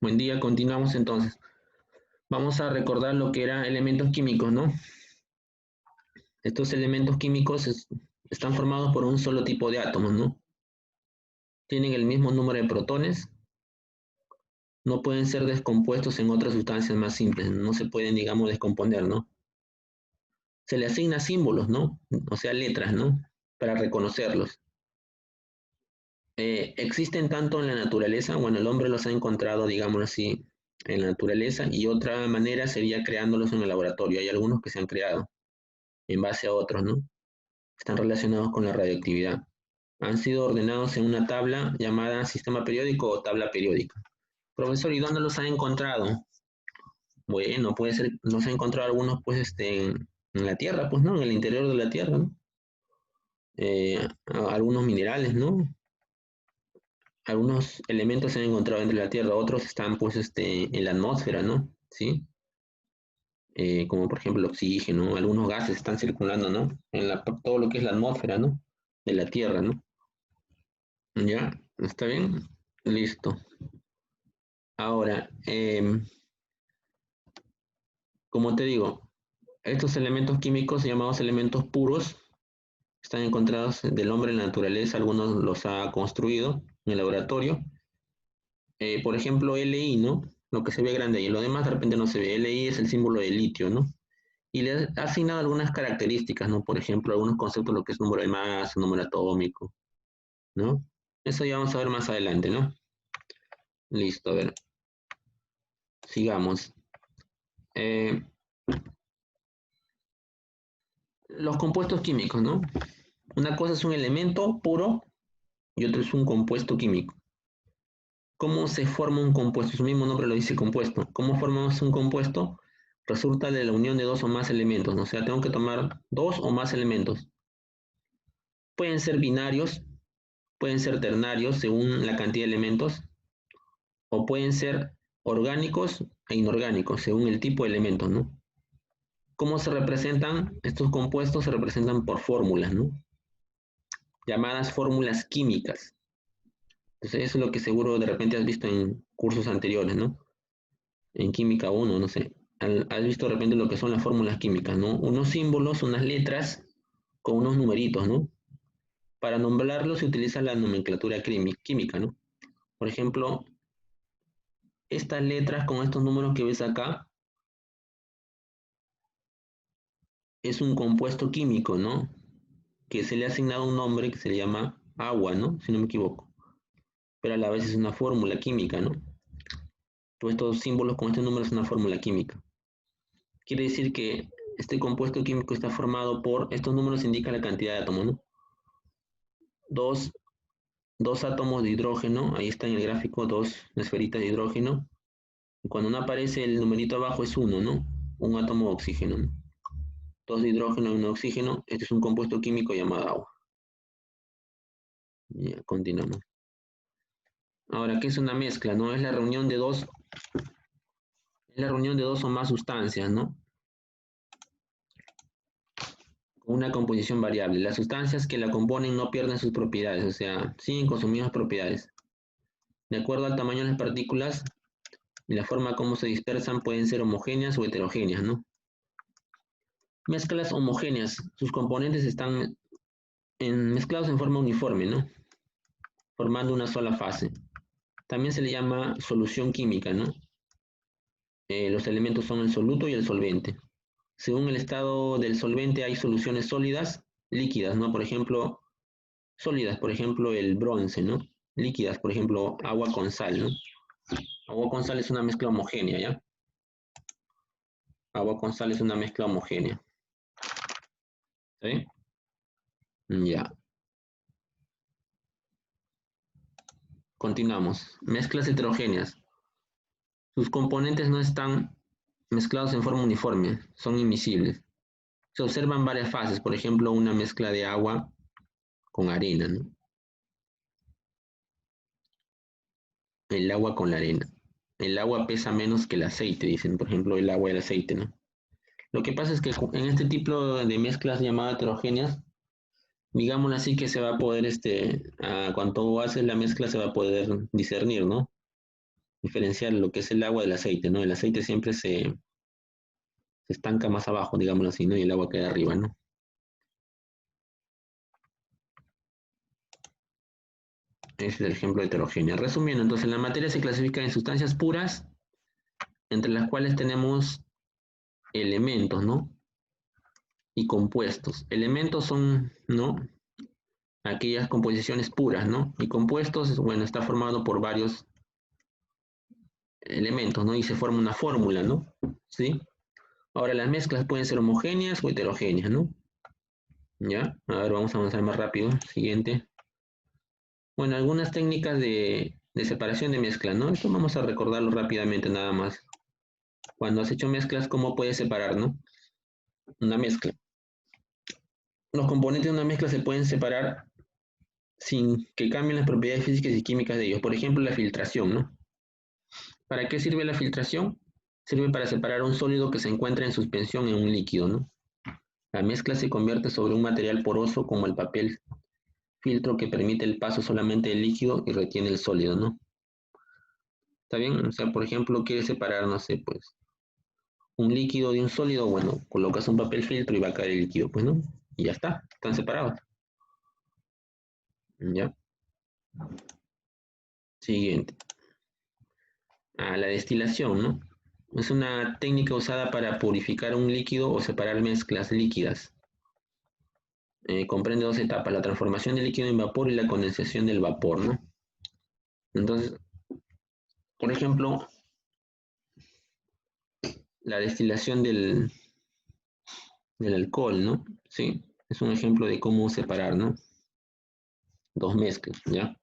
Buen día, continuamos entonces. Vamos a recordar lo que eran elementos químicos, ¿no? Estos elementos químicos están formados por un solo tipo de átomos, ¿no? Tienen el mismo número de protones, no pueden ser descompuestos en otras sustancias más simples, no se pueden, digamos, descomponer, ¿no? Se le asigna símbolos, ¿no? O sea, letras, ¿no? Para reconocerlos. Existen tanto en la naturaleza, bueno, el hombre los ha encontrado, digamos así, en la naturaleza, y otra manera sería creándolos en el laboratorio. Hay algunos que se han creado en base a otros, ¿no? Están relacionados con la radioactividad. Han sido ordenados en una tabla llamada sistema periódico o tabla periódica. Profesor, ¿y dónde los ha encontrado? Bueno, puede ser, los ha encontrado algunos, pues, en la Tierra, pues, ¿no? En el interior de la Tierra, ¿no? Algunos minerales, ¿no? Algunos elementos se han encontrado entre la Tierra, otros están, pues, en la atmósfera, ¿no? ¿Sí? Como por ejemplo el oxígeno, algunos gases están circulando, ¿no? Todo lo que es la atmósfera, ¿no? De la Tierra, ¿no? ¿Ya? ¿Está bien? Listo. Ahora, como te digo, estos elementos químicos llamados elementos puros están encontrados del hombre en la naturaleza, algunos los ha construido en el laboratorio. Por ejemplo, Li, ¿no? Lo que se ve grande ahí, lo demás de repente no se ve. Li es el símbolo de litio, ¿no? Y le ha asignado algunas características, ¿no? Por ejemplo, algunos conceptos, lo que es número de masa, número atómico, ¿no? Eso ya vamos a ver más adelante, ¿no? Listo, a ver, sigamos. Eh, los compuestos químicos, ¿no? Una cosa es un elemento puro y otro es un compuesto químico. ¿Cómo se forma un compuesto? Su mismo nombre lo dice compuesto. ¿Cómo formamos un compuesto? Resulta de la unión de dos o más elementos, ¿no? O sea, tengo que tomar dos o más elementos. Pueden ser binarios, pueden ser ternarios según la cantidad de elementos, o pueden ser orgánicos e inorgánicos según el tipo de elementos, ¿no? ¿Cómo se representan? Estos compuestos se representan por fórmulas, ¿no? Llamadas fórmulas químicas. Entonces, eso es lo que seguro de repente has visto en cursos anteriores, ¿no? En química 1, no sé. Has visto de repente lo que son las fórmulas químicas, ¿no? Unos símbolos, unas letras con unos numeritos, ¿no? Para nombrarlos se utiliza la nomenclatura química, ¿no? Por ejemplo, estas letras con estos números que ves acá es un compuesto químico, ¿no? Que se le ha asignado un nombre que se le llama agua, ¿no? Si no me equivoco. Pero a la vez es una fórmula química, ¿no? Todos estos símbolos con estos números es una fórmula química. Quiere decir que este compuesto químico está formado por, estos números indican la cantidad de átomos, ¿no? Dos, dos átomos de hidrógeno, ahí está en el gráfico, dos esferitas de hidrógeno. Y cuando no aparece el numerito abajo es uno, ¿no? Un átomo de oxígeno, ¿no? Dos de hidrógeno y uno de oxígeno. Este es un compuesto químico llamado agua. Ya, continuamos. Ahora, ¿qué es una mezcla? ¿No? Es la reunión de dos o más sustancias, ¿no? Con una composición variable. Las sustancias que la componen no pierden sus propiedades, o sea, siguen con sus mismas propiedades. De acuerdo al tamaño de las partículas y la forma como se dispersan, pueden ser homogéneas o heterogéneas, ¿no? Mezclas homogéneas. Sus componentes están mezclados en forma uniforme, ¿no? Formando una sola fase. También se le llama solución química, ¿no? Los elementos son el soluto y el solvente. Según el estado del solvente hay soluciones sólidas, líquidas, ¿no? Por ejemplo, sólidas, por ejemplo, el bronce, ¿no? Líquidas, por ejemplo, agua con sal, ¿no? Agua con sal es una mezcla homogénea, ¿ya? Agua con sal es una mezcla homogénea. ¿Sí? Ya. Continuamos. Mezclas heterogéneas. Sus componentes no están mezclados en forma uniforme, son invisibles. Se observan varias fases, por ejemplo, una mezcla de agua con arena, ¿no? El agua con la arena. El agua pesa menos que el aceite, dicen, por ejemplo, el agua y el aceite, ¿no? Lo que pasa es que en este tipo de mezclas llamadas heterogéneas, digámoslo así que se va a poder, cuando haces la mezcla se va a poder discernir, ¿no? diferenciar lo que es el agua del aceite, ¿no? El aceite siempre se estanca más abajo, digámoslo así, ¿no? Y el agua queda arriba, ¿no? Ese es el ejemplo de heterogénea. Resumiendo, entonces la materia se clasifica en sustancias puras, entre las cuales tenemos elementos, ¿no? Y compuestos. Elementos son, ¿no? Aquellas composiciones puras, ¿no? Y compuestos, bueno, está formado por varios elementos, ¿no? Y se forma una fórmula, ¿no? ¿Sí? Ahora las mezclas pueden ser homogéneas o heterogéneas, ¿no? ¿Ya? A ver, vamos a avanzar más rápido. Siguiente. Bueno, algunas técnicas de separación de mezcla, ¿no? Esto vamos a recordarlo rápidamente nada más. Cuando has hecho mezclas, ¿cómo puedes separar, no? Una mezcla. Los componentes de una mezcla se pueden separar sin que cambien las propiedades físicas y químicas de ellos. Por ejemplo, la filtración, ¿no? ¿Para qué sirve la filtración? Sirve para separar un sólido que se encuentra en suspensión en un líquido, ¿no? La mezcla se convierte sobre un material poroso como el papel filtro que permite el paso solamente del líquido y retiene el sólido, ¿no? ¿Está bien? O sea, por ejemplo, quieres separar, no sé, pues, un líquido de un sólido, bueno, colocas un papel filtro y va a caer el líquido, pues, ¿no? Y ya está, están separados. ¿Ya? Siguiente. La destilación, ¿no? Es una técnica usada para purificar un líquido o separar mezclas líquidas. Comprende dos etapas, la transformación del líquido en vapor y la condensación del vapor, ¿no? Entonces, por ejemplo, la destilación del alcohol, ¿no? Sí, es un ejemplo de cómo separar, ¿no? Dos mezclas, ¿ya?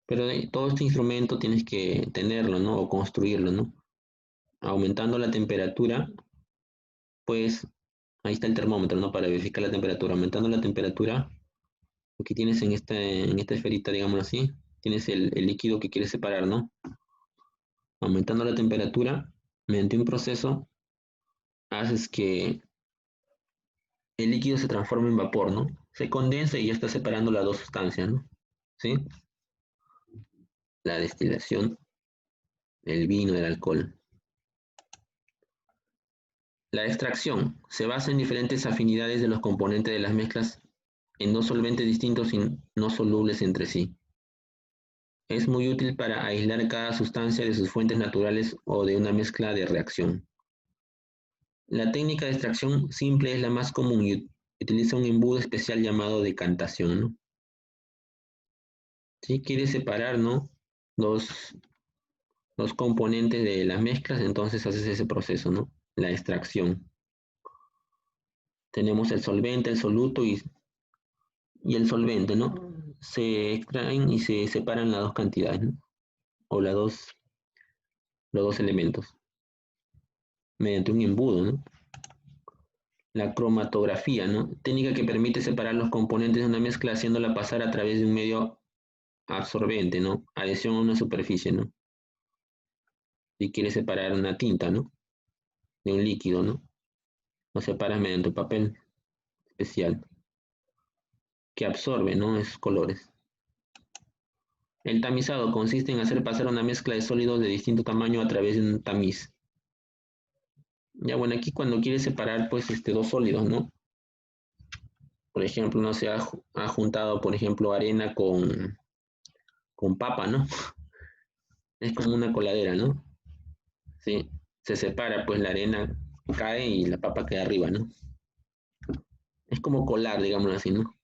Pero todo este instrumento tienes que tenerlo, ¿no? O construirlo, ¿no? Aumentando la temperatura, pues ahí está el termómetro, ¿no? Para verificar la temperatura. Aumentando la temperatura, lo que tienes en esta esferita, digamos así, tienes el líquido que quieres separar, ¿no? Aumentando la temperatura, mediante un proceso, haces que el líquido se transforme en vapor, ¿no? Se condensa y ya está separando las dos sustancias, ¿no? ¿Sí? La destilación, el vino, el alcohol. La extracción se basa en diferentes afinidades de los componentes de las mezclas en dos solventes distintos y no solubles entre sí. Es muy útil para aislar cada sustancia de sus fuentes naturales o de una mezcla de reacción. La técnica de extracción simple es la más común y utiliza un embudo especial llamado decantación, ¿no? Si quieres separar, ¿no? los, los componentes de las mezclas, entonces haces ese proceso, ¿no? La extracción. Tenemos el solvente, el soluto y el solvente, ¿no? Se extraen y se separan las dos cantidades, ¿no? O los dos elementos, mediante un embudo, ¿no? La cromatografía, ¿no? Técnica que permite separar los componentes de una mezcla haciéndola pasar a través de un medio absorbente, ¿no? Adhesión a una superficie, ¿no? Si quieres separar una tinta, ¿no? De un líquido, ¿no? Lo separas mediante un papel especial que absorbe, ¿no? Esos colores. El tamizado consiste en hacer pasar una mezcla de sólidos de distinto tamaño a través de un tamiz. Ya bueno, aquí cuando quieres separar pues dos sólidos, ¿no? Por ejemplo, no se ha juntado, por ejemplo, arena con papa, ¿no? Es como una coladera, ¿no? Sí, se separa, pues la arena cae y la papa queda arriba, ¿no? Es como colar, digámoslo así, ¿no?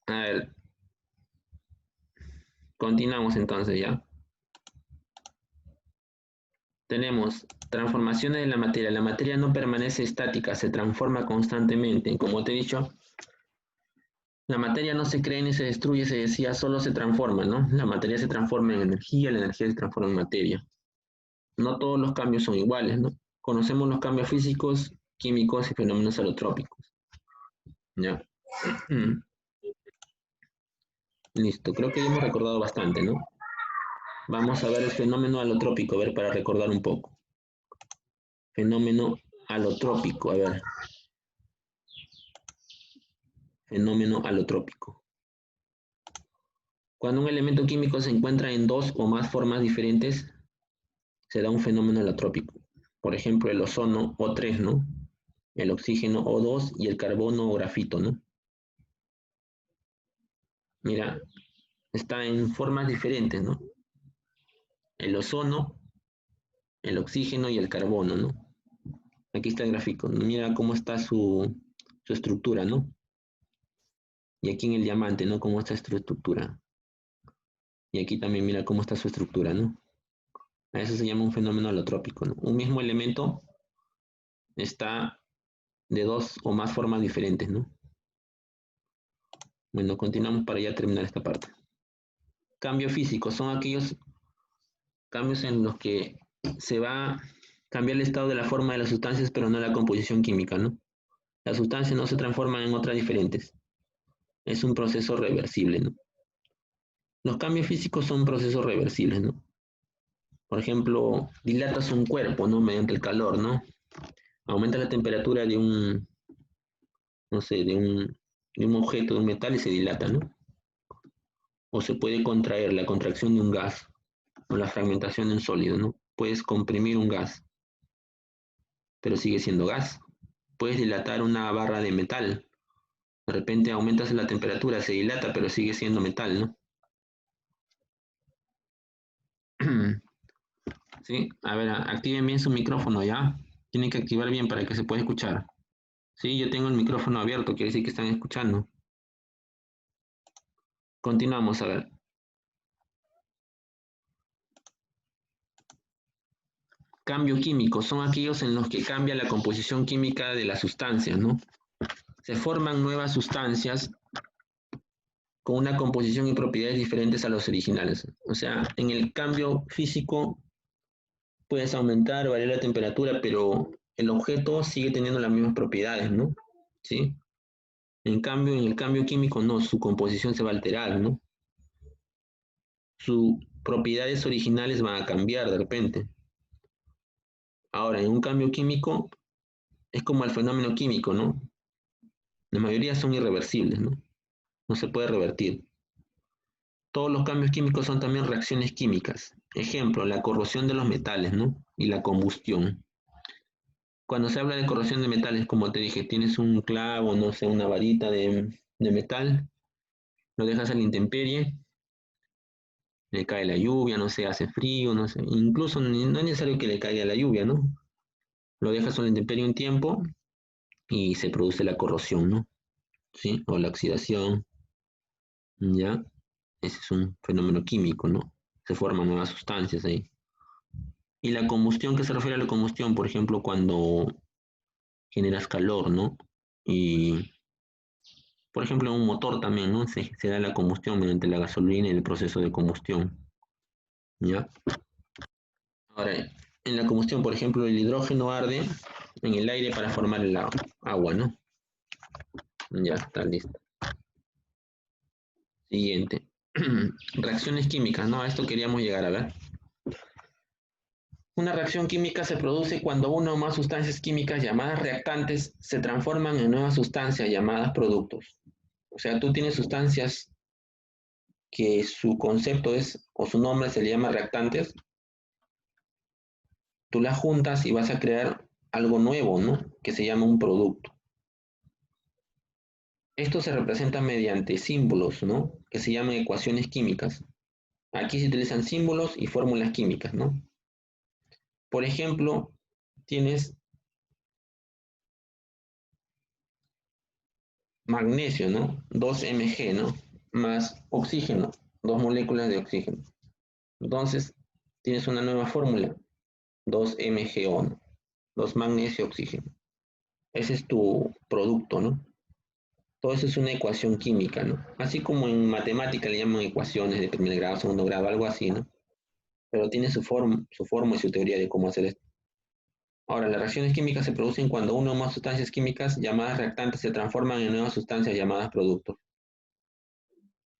A ver, continuamos entonces ya. Tenemos transformaciones de la materia. La materia no permanece estática, se transforma constantemente. Como te he dicho, la materia no se crea ni se destruye, se decía, solo se transforma, ¿no? La materia se transforma en energía, la energía se transforma en materia. No todos los cambios son iguales, ¿no? Conocemos los cambios físicos, químicos y fenómenos alotrópicos. ¿Ya? Listo, creo que ya hemos recordado bastante, ¿no? Vamos a ver el fenómeno alotrópico, a ver, para recordar un poco. Fenómeno alotrópico, a ver. Fenómeno alotrópico. Cuando un elemento químico se encuentra en dos o más formas diferentes, se da un fenómeno alotrópico. Por ejemplo, el ozono O3, ¿no? El oxígeno O2 y el carbono o grafito, ¿no? Mira, está en formas diferentes, ¿no? El ozono, el oxígeno y el carbono, ¿no? Aquí está el gráfico, ¿no? Mira cómo está su estructura, ¿no? Y aquí en el diamante, ¿no? Cómo está su estructura. Y aquí también mira cómo está su estructura, ¿no? A eso se llama un fenómeno alotrópico, ¿no? Un mismo elemento está de dos o más formas diferentes, ¿no? Bueno, continuamos para ya terminar esta parte. Cambio físico son aquellos cambios en los que se va a cambiar el estado de la forma de las sustancias, pero no la composición química, ¿no? Las sustancias no se transforman en otras diferentes. Es un proceso reversible, ¿no? Los cambios físicos son procesos reversibles, ¿no? Por ejemplo, dilatas un cuerpo, ¿no? Mediante el calor, ¿no? Aumenta la temperatura de un, no sé, de un objeto, de un metal y se dilata, ¿no? O se puede contraer la contracción de un gas o la fragmentación de un sólido, ¿no? Puedes comprimir un gas, pero sigue siendo gas. Puedes dilatar una barra de metal. De repente aumentas la temperatura, se dilata, pero sigue siendo metal, ¿no? Sí, a ver, activen bien su micrófono ya. Tienen que activar bien para que se pueda escuchar. Sí, yo tengo el micrófono abierto, quiere decir que están escuchando. Continuamos, a ver. Cambio químico son aquellos en los que cambia la composición química de las sustancias, ¿no? Se forman nuevas sustancias con una composición y propiedades diferentes a los originales. O sea, en el cambio físico puedes aumentar o variar la temperatura, pero el objeto sigue teniendo las mismas propiedades, ¿no? ¿Sí? En cambio, en el cambio químico no, su composición se va a alterar, ¿no? Sus propiedades originales van a cambiar de repente. Ahora, en un cambio químico es como el fenómeno químico, ¿no? La mayoría son irreversibles, ¿no? No se puede revertir. Todos los cambios químicos son también reacciones químicas. Ejemplo, la corrosión de los metales, ¿no? Y la combustión. Cuando se habla de corrosión de metales, como te dije, tienes un clavo, no sé, una varita de metal, lo dejas a la intemperie, le cae la lluvia, no sé, hace frío, no sé, incluso no es necesario que le caiga la lluvia, ¿no? Lo dejas a la intemperie un tiempo y se produce la corrosión, ¿no? ¿Sí? O la oxidación, ¿ya? Ese es un fenómeno químico, ¿no? Se forman nuevas sustancias ahí. Y la combustión, ¿qué se refiere a la combustión? Por ejemplo, cuando generas calor, ¿no? Y, por ejemplo, en un motor también, ¿no? Se da la combustión mediante la gasolina y el proceso de combustión, ¿ya? Ahora, en la combustión, por ejemplo, el hidrógeno arde en el aire para formar el agua, ¿no? Ya está listo. Siguiente. Reacciones químicas, ¿no? A esto queríamos llegar a ver. Una reacción química se produce cuando una o más sustancias químicas llamadas reactantes se transforman en nuevas sustancias llamadas productos. O sea, tú tienes sustancias que su concepto es, o su nombre se le llama reactantes, tú las juntas y vas a crear algo nuevo, ¿no? Que se llama un producto. Esto se representa mediante símbolos, ¿no? Que se llaman ecuaciones químicas. Aquí se utilizan símbolos y fórmulas químicas, ¿no? Por ejemplo, tienes magnesio, ¿no? 2Mg, ¿no? Más oxígeno, dos moléculas de oxígeno. Entonces, tienes una nueva fórmula, 2MgO, ¿no? 2 magnesio oxígeno. Ese es tu producto, ¿no? Todo eso es una ecuación química, ¿no? Así como en matemática le llaman ecuaciones de primer grado, segundo grado, algo así, ¿no? Pero tiene su forma y su teoría de cómo hacer esto. Ahora, las reacciones químicas se producen cuando una o más sustancias químicas llamadas reactantes se transforman en nuevas sustancias llamadas productos.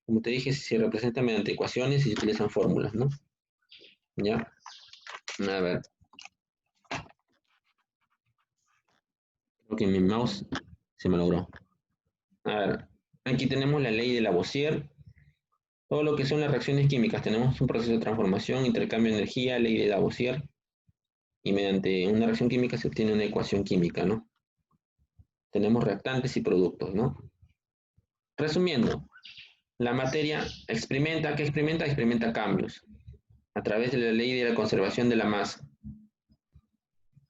Como te dije, se representa mediante ecuaciones y se utilizan fórmulas, ¿no? ¿Ya? A ver, creo que mi mouse se me logró. A ver, aquí tenemos la ley de Lavoisier. Todo lo que son las reacciones químicas, tenemos un proceso de transformación, intercambio de energía, ley de Lavoisier, y mediante una reacción química se obtiene una ecuación química, ¿no? Tenemos reactantes y productos, ¿no? Resumiendo, la materia experimenta, ¿qué experimenta? Experimenta cambios a través de la ley de la conservación de la masa.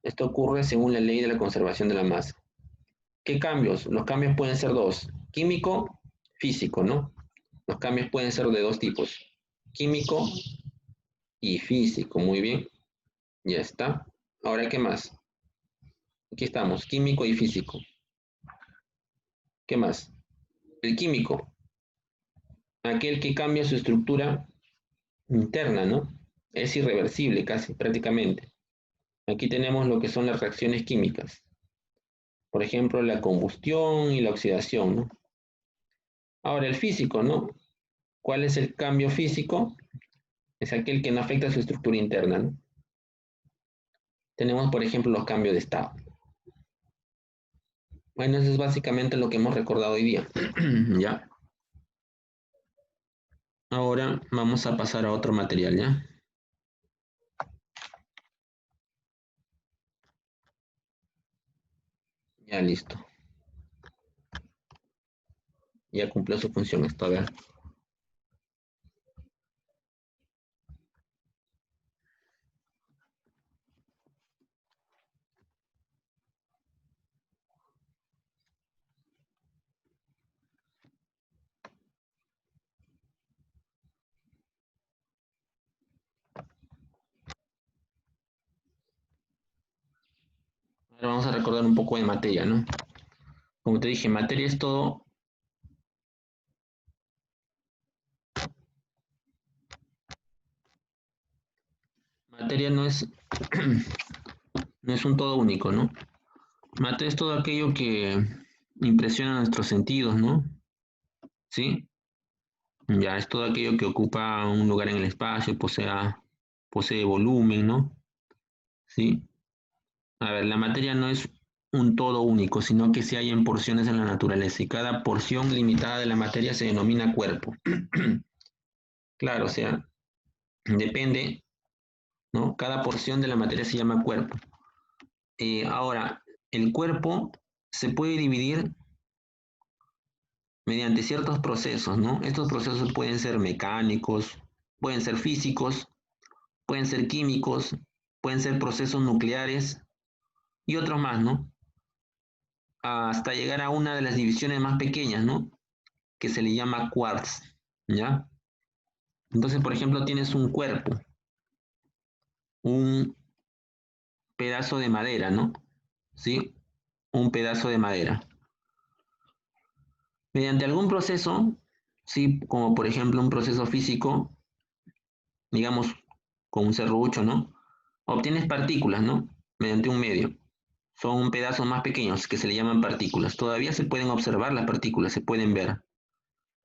Esto ocurre según la ley de la conservación de la masa. ¿Qué cambios? Los cambios pueden ser dos, químico, físico, ¿no? Los cambios pueden ser de dos tipos, químico y físico, muy bien, ya está. Ahora, ¿qué más? Aquí estamos, químico y físico. ¿Qué más? El químico, aquel que cambia su estructura interna, ¿no? Es irreversible casi, prácticamente. Aquí tenemos lo que son las reacciones químicas. Por ejemplo, la combustión y la oxidación, ¿no? Ahora, el físico, ¿no? ¿Cuál es el cambio físico? Es aquel que no afecta a su estructura interna, ¿no? Tenemos, por ejemplo, los cambios de estado. Bueno, eso es básicamente lo que hemos recordado hoy día. ¿Ya? Ahora vamos a pasar a otro material, ¿ya? Ya listo. Ya cumplió su función esto, a ver. Ahora vamos a recordar un poco de materia, ¿no? Como te dije, materia es todo. Materia no es, no es un todo único, ¿no? Materia es todo aquello que impresiona nuestros sentidos, ¿no? ¿Sí? Ya es todo aquello que ocupa un lugar en el espacio, posee volumen, ¿no? ¿Sí? A ver, la materia no es un todo único, sino que se halla en porciones en la naturaleza y cada porción limitada de la materia se denomina cuerpo. Claro, o sea, depende, ¿no? Cada porción de la materia se llama cuerpo. Ahora, el cuerpo se puede dividir mediante ciertos procesos, ¿no? Estos procesos pueden ser mecánicos, pueden ser físicos, pueden ser químicos, pueden ser procesos nucleares y otros más, ¿no? Hasta llegar a una de las divisiones más pequeñas, ¿no? Que se le llama quarks, ¿ya? Entonces, por ejemplo, tienes un cuerpo, un pedazo de madera, ¿no? ¿Sí? Un pedazo de madera. Mediante algún proceso, sí, como por ejemplo un proceso físico, digamos con un serrucho, ¿no? Obtienes partículas, ¿no? Mediante un medio. Son pedazos más pequeños que se le llaman partículas. Todavía se pueden observar las partículas, se pueden ver.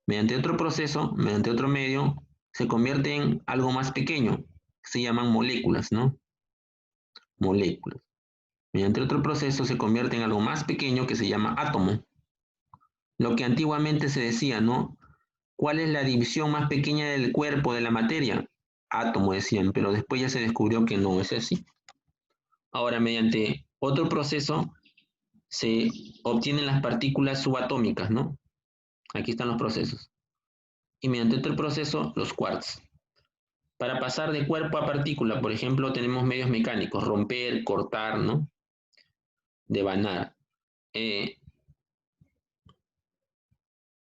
Mediante otro proceso, mediante otro medio, se convierte en algo más pequeño, que se llaman moléculas, ¿no? Moléculas. Mediante otro proceso se convierte en algo más pequeño que se llama átomo. Lo que antiguamente se decía, ¿no? ¿Cuál es la división más pequeña del cuerpo, de la materia? Átomo decían, pero después ya se descubrió que no es así. Ahora, mediante otro proceso, se obtienen las partículas subatómicas, ¿no? Aquí están los procesos. Y mediante otro proceso, los quarks. Para pasar de cuerpo a partícula, por ejemplo, tenemos medios mecánicos, romper, cortar, ¿no? Devanar. Eh,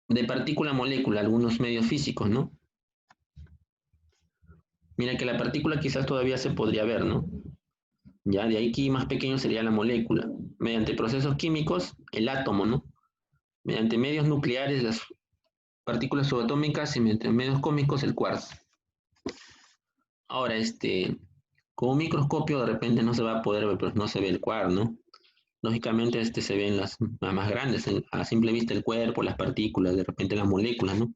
de partícula a molécula, algunos medios físicos, ¿no? Mira que la partícula quizás todavía se podría ver, ¿no? Ya de ahí que más pequeño sería la molécula. Mediante procesos químicos, el átomo, ¿no? Mediante medios nucleares, las partículas subatómicas y mediante medios cósmicos, el quarks. Ahora, con un microscopio de repente no se va a poder ver, pero no se ve el quark, ¿no? Lógicamente se ven las más grandes, a simple vista el cuerpo, las partículas, de repente las moléculas, ¿no?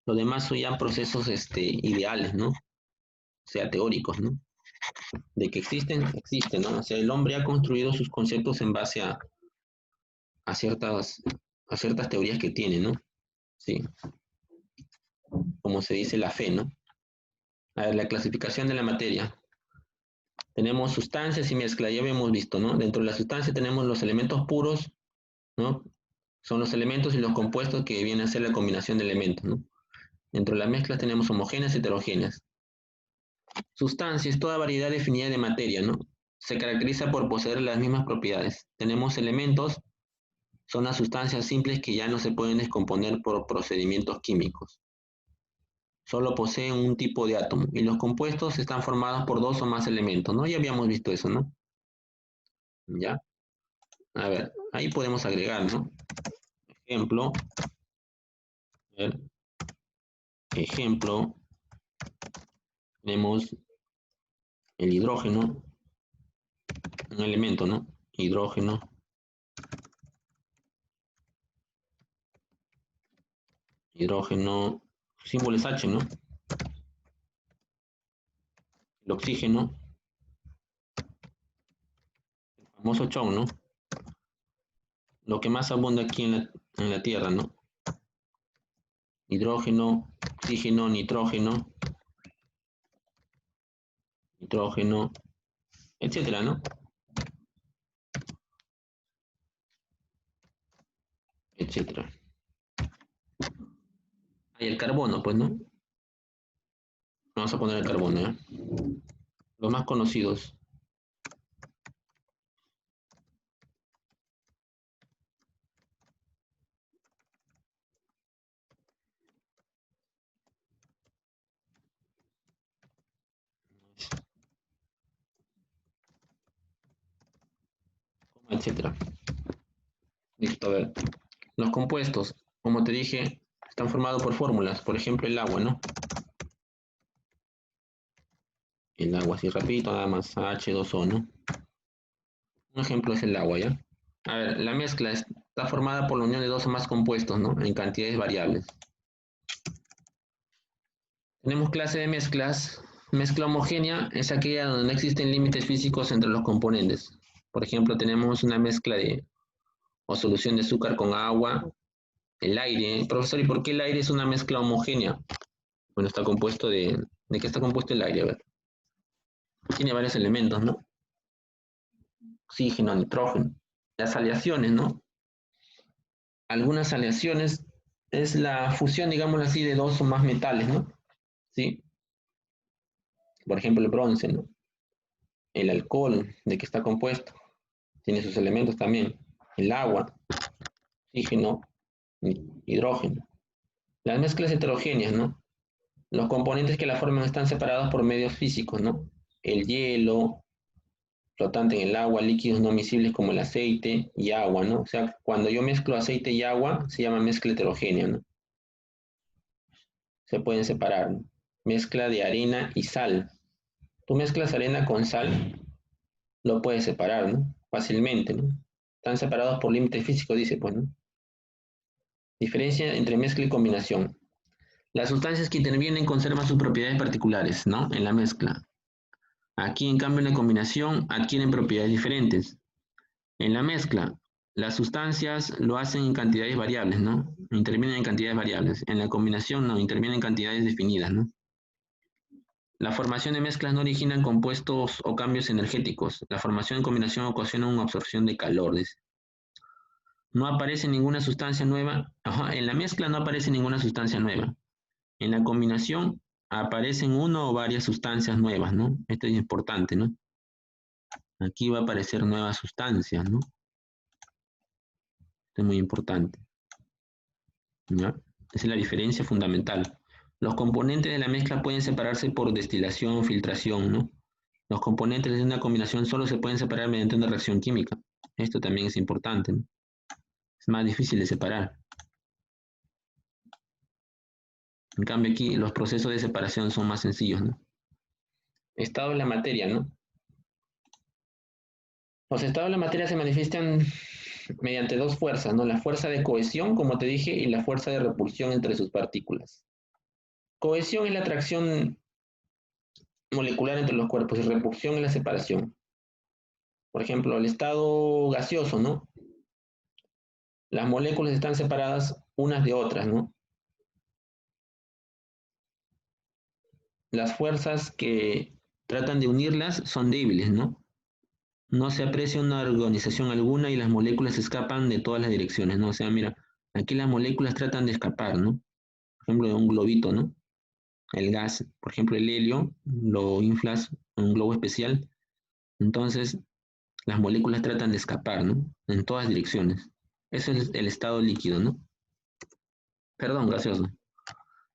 Lo demás son ya procesos ideales, ¿no? O sea, teóricos, ¿no? De que existen, existen, ¿no? O sea, el hombre ha construido sus conceptos en base a ciertas, a ciertas teorías que tiene, ¿no? Sí. como se dice la fe, ¿no? A ver, la clasificación de la materia. Tenemos sustancias y mezcla, ya habíamos visto, ¿no? Dentro de la sustancia tenemos los elementos puros, ¿no? Son los elementos y los compuestos que vienen a ser la combinación de elementos, ¿no? Dentro de las mezclas tenemos homogéneas y heterogéneas. Sustancia es toda variedad definida de materia, ¿no? Se caracteriza por poseer las mismas propiedades. Tenemos elementos, son las sustancias simples que ya no se pueden descomponer por procedimientos químicos. Solo poseen un tipo de átomo y los compuestos están formados por dos o más elementos, ¿no? Ya habíamos visto eso, ¿no? Ya. A ver, ahí podemos agregar, ¿no? Ejemplo, a ver, ejemplo, tenemos el hidrógeno, un elemento, ¿no? Hidrógeno, hidrógeno, símbolo es H, ¿no? El oxígeno, el famoso chon, ¿no? Lo que más abunda aquí en la Tierra, ¿no? Hidrógeno, oxígeno, nitrógeno, etcétera, ¿no? Etcétera. Hay el carbono, pues, ¿no? Vamos a poner el carbono, ¿eh? Los más conocidos. Etcétera. Listo, a ver. Los compuestos, como te dije, están formados por fórmulas. Por ejemplo, el agua, ¿no? El agua, así rapidito, nada más, H2O, ¿no? Un ejemplo es el agua, ¿ya? A ver, la mezcla está formada por la unión de dos o más compuestos, ¿no? En cantidades variables. Tenemos clase de mezclas. Mezcla homogénea es aquella donde no existen límites físicos entre los componentes. Por ejemplo, tenemos una mezcla de o solución de azúcar con agua, el aire. Profesor, ¿y por qué el aire es una mezcla homogénea? Bueno, está compuesto ¿de qué está compuesto el aire? A ver, tiene varios elementos, ¿no? Oxígeno, nitrógeno. Las aleaciones, ¿no? Algunas aleaciones es la fusión, digámoslo así, de dos o más metales, ¿no? ¿Sí? Por ejemplo, el bronce, ¿no? El alcohol, ¿de qué está compuesto? Tiene sus elementos también. El agua, oxígeno, hidrógeno. Las mezclas heterogéneas, ¿no? Los componentes que la forman están separados por medios físicos, ¿no? El hielo, flotante en el agua, líquidos no miscibles como el aceite y agua, ¿no? O sea, cuando yo mezclo aceite y agua, se llama mezcla heterogénea, ¿no? Se pueden separar, ¿no? Mezcla de arena y sal. Tú mezclas arena con sal, lo puedes separar, ¿no? Fácilmente, ¿no? Están separados por límites físicos, dice, pues, ¿no? Diferencia entre mezcla y combinación. Las sustancias que intervienen conservan sus propiedades particulares, ¿no? En la mezcla. Aquí, en cambio, en la combinación adquieren propiedades diferentes. En la mezcla, las sustancias lo hacen en cantidades variables, ¿no? Intervienen en cantidades variables. En la combinación, no, intervienen en cantidades definidas, ¿no? La formación de mezclas no origina compuestos o cambios energéticos. La formación en combinación ocasiona una absorción de calor, dice. No aparece ninguna sustancia nueva. Ajá, en la mezcla no aparece ninguna sustancia nueva. En la combinación aparecen una o varias sustancias nuevas, ¿no? Esto es importante, ¿no? Aquí va a aparecer nuevas sustancias, ¿no? Esto es muy importante, ¿ya? Esa es la diferencia fundamental. Los componentes de la mezcla pueden separarse por destilación o filtración, ¿no? Los componentes de una combinación solo se pueden separar mediante una reacción química. Esto también es importante, ¿no? Es más difícil de separar. En cambio aquí los procesos de separación son más sencillos, ¿no? Estado de la materia, ¿no? Los estados de la materia se manifiestan mediante dos fuerzas, ¿no? La fuerza de cohesión, como te dije, y la fuerza de repulsión entre sus partículas. Cohesión es la atracción molecular entre los cuerpos y repulsión es la separación. Por ejemplo, el estado gaseoso, ¿no? Las moléculas están separadas unas de otras, ¿no? las fuerzas que tratan de unirlas son débiles, ¿no? No se aprecia una organización alguna y las moléculas escapan de todas las direcciones, ¿no? O sea, mira, aquí las moléculas tratan de escapar, ¿no? Por ejemplo, de un globito, ¿no? El gas, por ejemplo, el helio, lo inflas en un globo especial, entonces las moléculas tratan de escapar, ¿no? En todas direcciones. Eso es el estado líquido, ¿no? Perdón, gaseoso.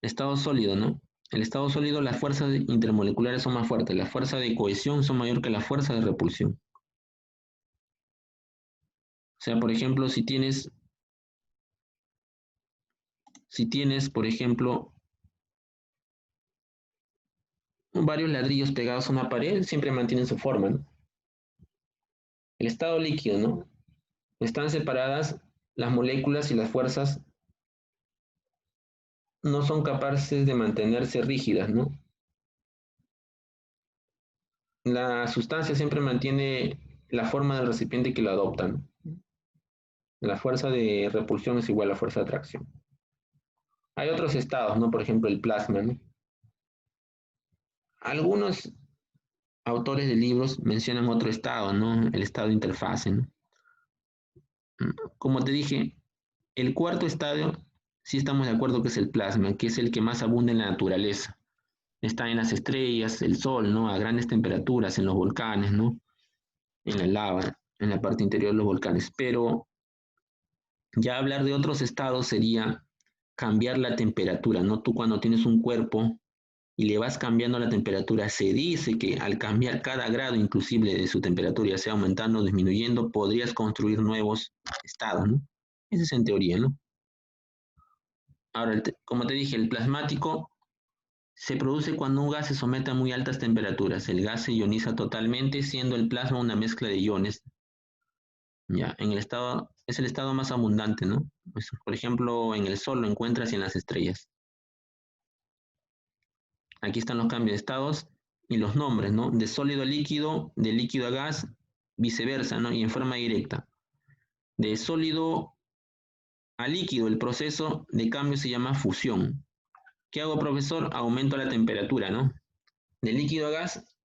Estado sólido, ¿no? El estado sólido, las fuerzas intermoleculares son más fuertes, las fuerzas de cohesión son mayor que la fuerza de repulsión. O sea, por ejemplo, si tienes, por ejemplo, varios ladrillos pegados a una pared, siempre mantienen su forma, ¿no? El estado líquido, ¿no? Están separadas las moléculas y las fuerzas no son capaces de mantenerse rígidas, ¿no? La sustancia siempre mantiene la forma del recipiente que la adopta, ¿no? La fuerza de repulsión es igual a la fuerza de atracción. Hay otros estados, ¿no? Por ejemplo, el plasma, ¿no? Algunos autores de libros mencionan otro estado, ¿no? El estado de interfase, ¿no? Como te dije, el cuarto estadio, sí estamos de acuerdo que es el plasma, que es el que más abunda en la naturaleza. Está en las estrellas, el sol, ¿no? A grandes temperaturas, en los volcanes, ¿no? En la lava, en la parte interior de los volcanes. Pero ya hablar de otros estados sería cambiar la temperatura, ¿no? Tú cuando tienes un cuerpo y le vas cambiando la temperatura, se dice que al cambiar cada grado inclusive de su temperatura, ya sea aumentando o disminuyendo, podrías construir nuevos estados, ¿no? Eso es en teoría, ¿no? Ahora, como te dije, el plasmático se produce cuando un gas se somete a muy altas temperaturas. El gas se ioniza totalmente, siendo el plasma una mezcla de iones. Ya, es el estado más abundante, ¿no? Pues, por ejemplo, en el Sol lo encuentras y en las estrellas. Aquí están los cambios de estados y los nombres, ¿no? De sólido a líquido, de líquido a gas, viceversa, ¿no? Y en forma directa. De sólido a líquido, el proceso de cambio se llama fusión. ¿Qué hago, profesor? Aumento la temperatura, ¿no? De líquido a gas,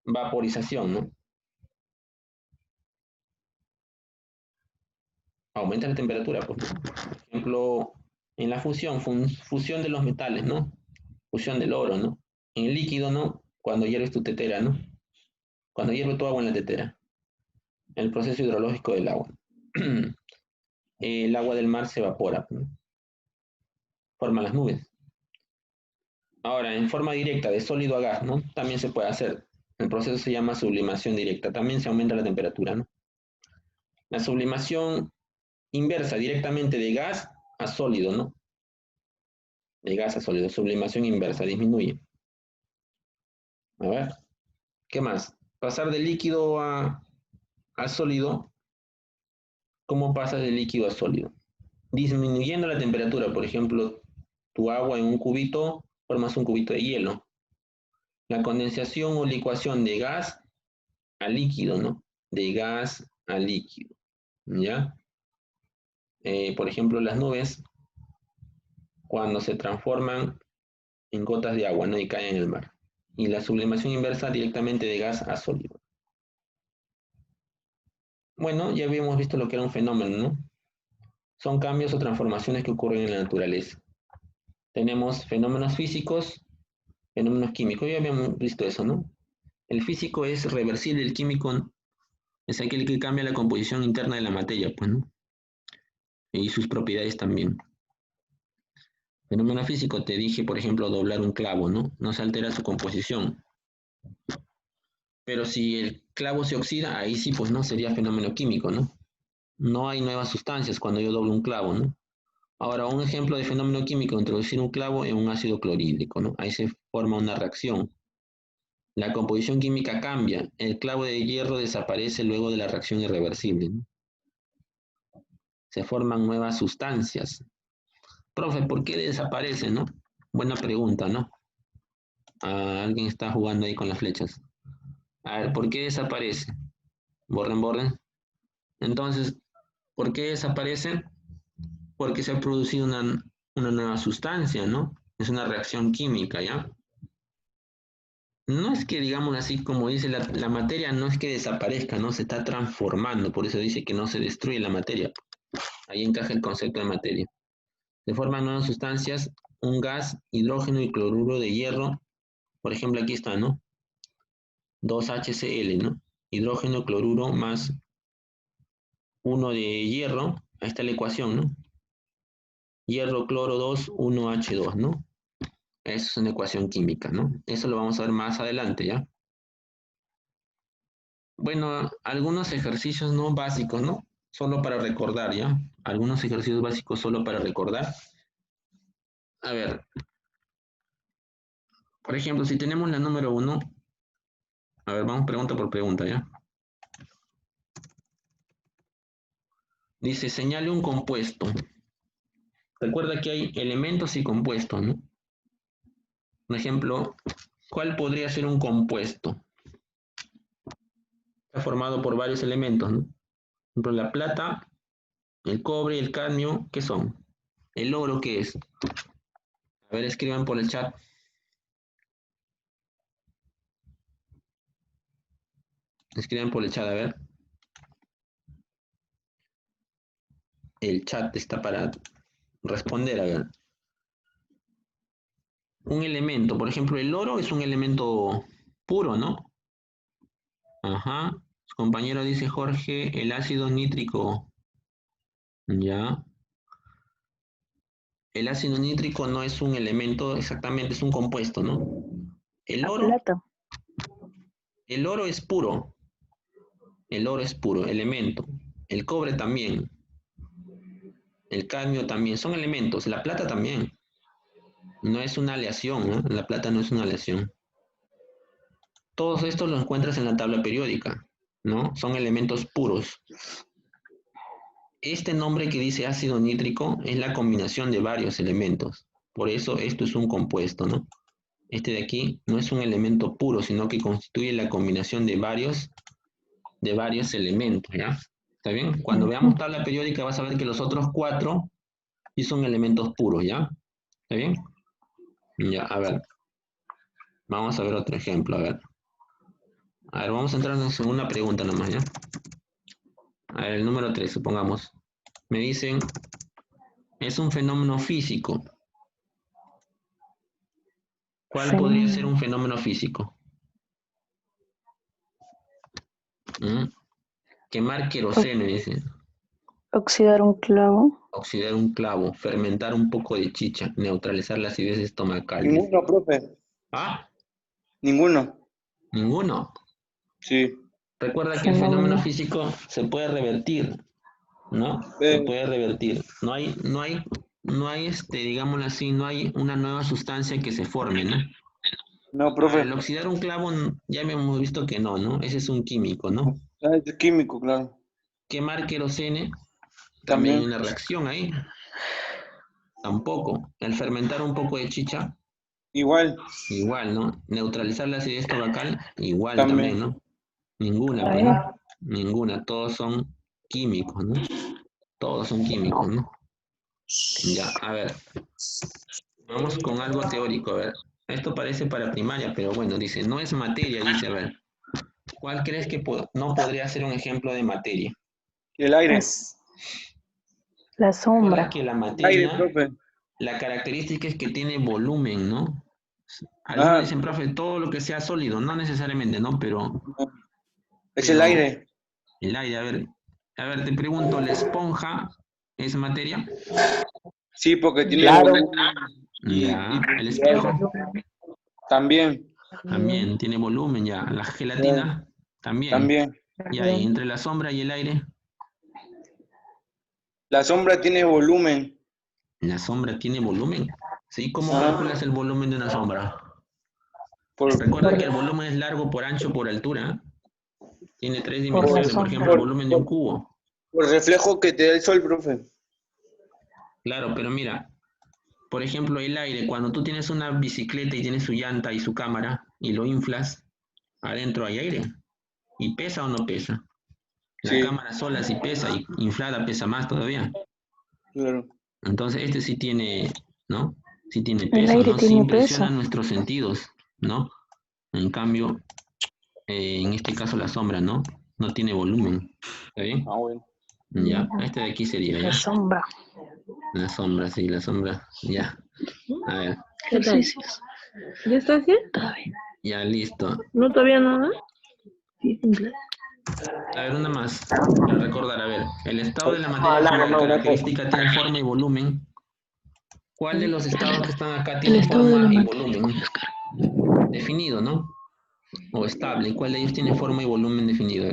vaporización, ¿no? Aumenta la temperatura, pues, ¿no? Por ejemplo, en la fusión, fusión de los metales, ¿no? Fusión del oro, ¿no? En el líquido, ¿no? Cuando hierves tu tetera, ¿no? Cuando hierve tu agua en la tetera. El proceso hidrológico del agua. El agua del mar se evapora, ¿no? Forma las nubes. Ahora, en forma directa, de sólido a gas, ¿no? También se puede hacer. El proceso se llama sublimación directa. También se aumenta la temperatura, ¿no? La sublimación inversa, directamente de gas a sólido, ¿no? De gas a sólido. Sublimación inversa, disminuye. A ver, ¿qué más? Pasar de líquido a sólido. ¿Cómo pasa de líquido a sólido? Disminuyendo la temperatura, por ejemplo, tu agua en un cubito, formas un cubito de hielo. La condensación o licuación de gas a líquido, ¿no? De gas a líquido, ¿ya? Por ejemplo, las nubes, cuando se transforman en gotas de agua, ¿no? Y caen en el mar. Y la sublimación inversa directamente de gas a sólido. Bueno, ya habíamos visto lo que era un fenómeno, ¿no? Son cambios o transformaciones que ocurren en la naturaleza. Tenemos fenómenos físicos, fenómenos químicos. Ya habíamos visto eso, ¿no? El físico es reversible, el químico es aquel que cambia la composición interna de la materia, pues, ¿no? Y sus propiedades también. Fenómeno físico, te dije, por ejemplo, doblar un clavo, ¿no? No se altera su composición. Pero si el clavo se oxida, ahí sí, pues no, sería fenómeno químico, ¿no? No hay nuevas sustancias cuando yo doblo un clavo, ¿no? Ahora, un ejemplo de fenómeno químico, introducir un clavo en un ácido clorhídrico, ¿no? Ahí se forma una reacción. La composición química cambia. El clavo de hierro desaparece luego de la reacción irreversible, ¿no? Se forman nuevas sustancias. Profe, ¿por qué desaparecen, no? Buena pregunta, ¿no? Alguien está jugando ahí con las flechas. A ver, ¿por qué desaparece? Borren, borren. Entonces, ¿por qué desaparece? Porque se ha producido una nueva sustancia, ¿no? Es una reacción química, ¿ya? no es que, digamos así, como dice la materia, no es que desaparezca, no se está transformando, por eso dice que no se destruye la materia. Ahí encaja el concepto de materia. Se forman nuevas sustancias, un gas, hidrógeno y cloruro de hierro. Por ejemplo, aquí está, ¿no? 2HCl, ¿no? Hidrógeno, cloruro más uno de hierro. Ahí está la ecuación, ¿no? Hierro, cloro 2, 1H2, ¿no? Eso es una ecuación química, ¿no? Eso lo vamos a ver más adelante, ¿ya? Bueno, algunos ejercicios no básicos, ¿no? Solo para recordar, ¿ya? Algunos ejercicios básicos solo para recordar. A ver, por ejemplo, si tenemos la número 1, a ver, vamos pregunta por pregunta, ¿ya? Dice, señale un compuesto. Recuerda que hay elementos y compuestos, ¿no? Por ejemplo, ¿cuál podría ser un compuesto? Está formado por varios elementos, ¿no? Por ejemplo, la plata, el cobre y el cadmio, ¿qué son? El oro, ¿qué es? A ver, escriban por el chat. Escriban por el chat, a ver. El chat está para responder, a ver. Un elemento, por ejemplo, el oro es un elemento puro, ¿no? Ajá. Su compañero dice Jorge, el ácido nítrico. Ya. El ácido nítrico no es un elemento exactamente, es un compuesto, ¿no? El La oro, plata. el oro es puro. El oro es puro, elemento. El cobre también. El cadmio también. Son elementos. La plata también. No es una aleación, ¿no? La plata no es una aleación. Todos estos los encuentras en la tabla periódica, ¿no? Son elementos puros. Este nombre que dice ácido nítrico es la combinación de varios elementos. Por eso esto es un compuesto, ¿no? Este de aquí no es un elemento puro, sino que constituye la combinación de varios elementos, ¿ya? ¿Está bien? Cuando veamos tabla periódica vas a ver que los otros 4 sí son elementos puros, ¿ya? ¿Está bien? Ya, a ver. Vamos a ver otro ejemplo, a ver. A ver, vamos a entrar en segunda pregunta nomás, ¿ya? A ver, el número 3, supongamos. Me dicen, es un fenómeno físico. ¿Cuál podría ser un fenómeno físico? ¿Mm? Quemar queroseno, dice. Oxidar un clavo. Oxidar un clavo, fermentar un poco de chicha, neutralizar la acidez estomacal, dice. Ninguno, profe. Ah, Ninguno. ninguno. Sí. Recuerda que el fenómeno físico se puede revertir, ¿no? Se puede revertir. No hay, digámoslo así, no hay una nueva sustancia que se forme, ¿no? No, Ahora, profe. el oxidar un clavo, ya hemos visto que no, ¿no? Ese es un químico, ¿no? Ah, es químico, claro. Quemar querosene, también hay También. una reacción ahí. Tampoco. El fermentar un poco de chicha, Igual. igual, ¿no? Neutralizar la acidez estomacal, igual también, También. ¿no? Ninguna, pues, ¿no? Ninguna. Todos son químicos, ¿no? Todos son químicos, ¿no? Ya, a ver. Vamos con algo teórico, a ver. Esto parece para primaria, pero bueno, dice, no es materia, dice, a ver. ¿Cuál crees que no podría ser un ejemplo de materia? El aire. La Recuerda sombra. que la El aire, materia, profe. la característica es que tiene volumen, ¿no? Algunos Ajá. dicen, profe, todo lo que sea sólido, no necesariamente, ¿no? No. Es el Pero aire. el aire, a ver, te pregunto, ¿la esponja es materia? Sí, porque tiene Claro. volumen y Ya. ¿El densidad. espejo? También. También tiene volumen, ya. ¿La gelatina? También. También. Ya, y entre la sombra y el aire, La sombra tiene volumen. la sombra tiene volumen. ¿Sí? ¿Cómo Ajá. calculas el volumen de una sombra? Por, Recuerda que el volumen es largo por ancho por altura. Tiene 3 Por la dimensiones, por ejemplo, el sombra. volumen de un cubo. por reflejo que te da el sol, profe. Claro, pero mira, por ejemplo, el aire, cuando tú tienes una bicicleta y tienes su llanta y su cámara y lo inflas, adentro hay aire. ¿Y pesa o no pesa? La Sí, cámara sola sí pesa y inflada pesa más todavía. claro. Entonces, este sí tiene, ¿no? Sí tiene El peso, aire ¿no? Sí tiene impresiona peso. nuestros sentidos, ¿no? En cambio, en este caso la sombra, ¿no? No tiene volumen. ¿Está bien? Ah, bueno. Ya, este de aquí sería, La ¿ya? sombra. La sombra, sí, la sombra. Ya. A ver, ¿Qué tal? Ejercicios. ¿Ya está así? Todavía. ya listo. ¿No todavía nada? Sí, simple. A ver, una más. Para recordar, a ver. El estado de la materia cuya característica tiene forma y volumen. ¿Cuál de los estados que están acá El tiene estado de la forma y materia volumen cuyas características. definido, ¿no? O estable. ¿Cuál de ellos tiene forma y volumen definido?